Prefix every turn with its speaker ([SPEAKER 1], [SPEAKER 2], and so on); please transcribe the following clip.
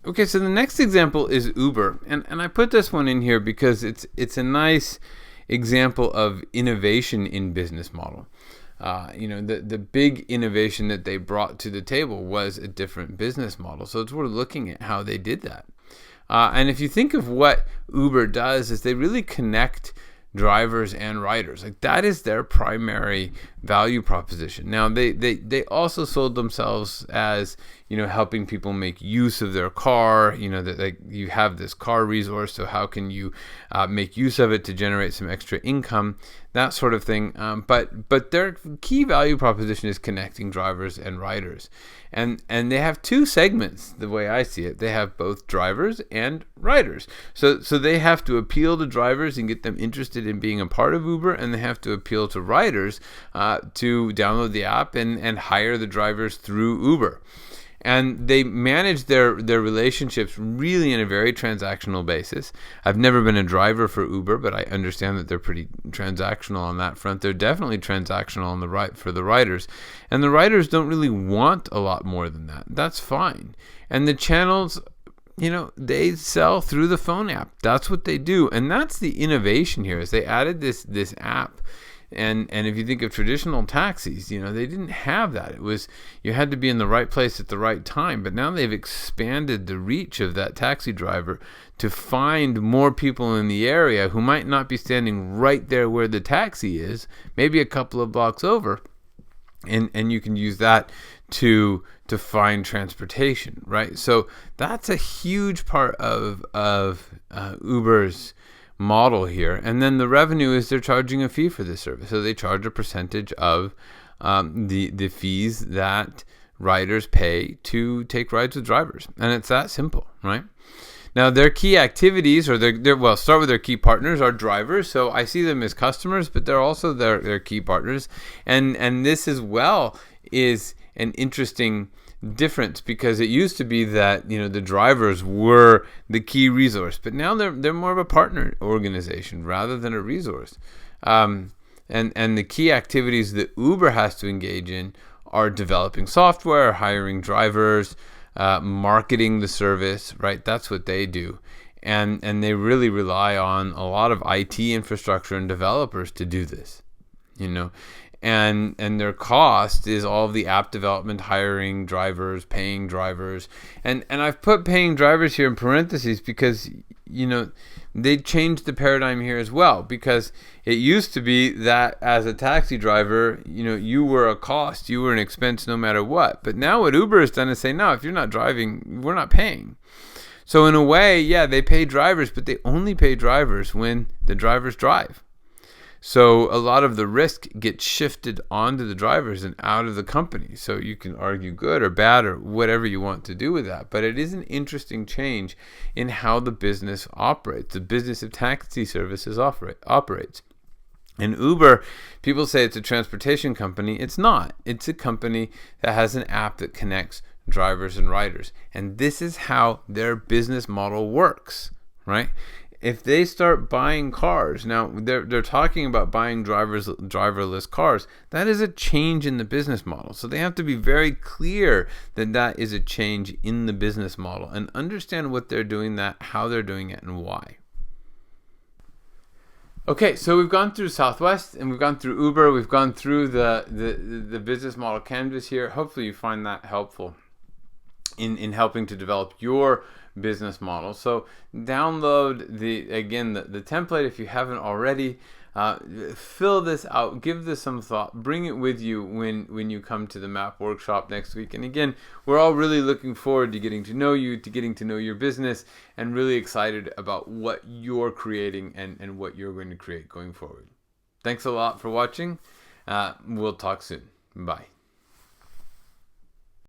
[SPEAKER 1] Okay, so the next example is Uber, and I put this one in here because it's a nice example of innovation in business model. The big innovation that they brought to the table was a different business model. So it's worth looking at how they did that. And if you think of what Uber does, is they really connect drivers and riders. Like, that is their primary value proposition. Now they also sold themselves as, helping people make use of their car. That you have this car resource, so how can you make use of it to generate some extra income, that sort of thing. But their key value proposition is connecting drivers and riders, and they have two segments. The way I see it, they have both drivers and riders. So they have to appeal to drivers and get them interested in being a part of Uber, and they have to appeal to riders to download the app and hire the drivers through Uber. And they manage their relationships really in a very transactional basis. I've never been a driver for Uber, but I understand that they're pretty transactional on that front. They're definitely transactional on for the riders. And the riders don't really want a lot more than that. That's fine. And the channels, they sell through the phone app. That's what they do. And that's the innovation here, is they added this app. And if you think of traditional taxis, they didn't have that. It was, you had to be in the right place at the right time. But now they've expanded the reach of that taxi driver to find more people in the area who might not be standing right there where the taxi is, maybe a couple of blocks over. And you can use that to find transportation, right? So that's a huge part of Uber's model here. And then the revenue is they're charging a fee for this service. So they charge a percentage of the fees that riders pay to take rides with drivers. And it's that simple, right? Now, their key activities, or start with their key partners, are drivers. So I see them as customers, but they're also their key partners. And this as well is an interesting difference, because it used to be that the drivers were the key resource, but now they're more of a partner organization rather than a resource. And the key activities that Uber has to engage in are developing software, hiring drivers, marketing the service, right? That's what they do. And they really rely on a lot of IT infrastructure and developers to do this, And their cost is all of the app development, hiring drivers, paying drivers. And I've put paying drivers here in parentheses because, they changed the paradigm here as well. Because it used to be that as a taxi driver, you were a cost, you were an expense no matter what. But now what Uber has done is say, no, if you're not driving, we're not paying. So in a way, yeah, they pay drivers, but they only pay drivers when the drivers drive. So a lot of the risk gets shifted onto the drivers and out of the company. So you can argue good or bad or whatever you want to do with that. But it is an interesting change in how the business operates. The business of taxi services operates. And Uber, people say it's a transportation company. It's not. It's a company that has an app that connects drivers and riders. And this is how their business model works, right? If they start buying cars, now they're talking about buying driverless cars, that is a change in the business model. So they have to be very clear that that is a change in the business model and understand what they're doing, how they're doing it, and why. Okay, so we've gone through Southwest and we've gone through Uber. We've gone through the business model canvas here. Hopefully you find that helpful in helping to develop your business model. So download the template if you haven't already. Fill this out, give this some thought, bring it with you when you come to the MAP workshop next week. And again, we're all really looking forward to getting to know you, to getting to know your business, and really excited about what you're creating and what you're going to create going forward. Thanks a lot for watching. We'll talk soon. Bye.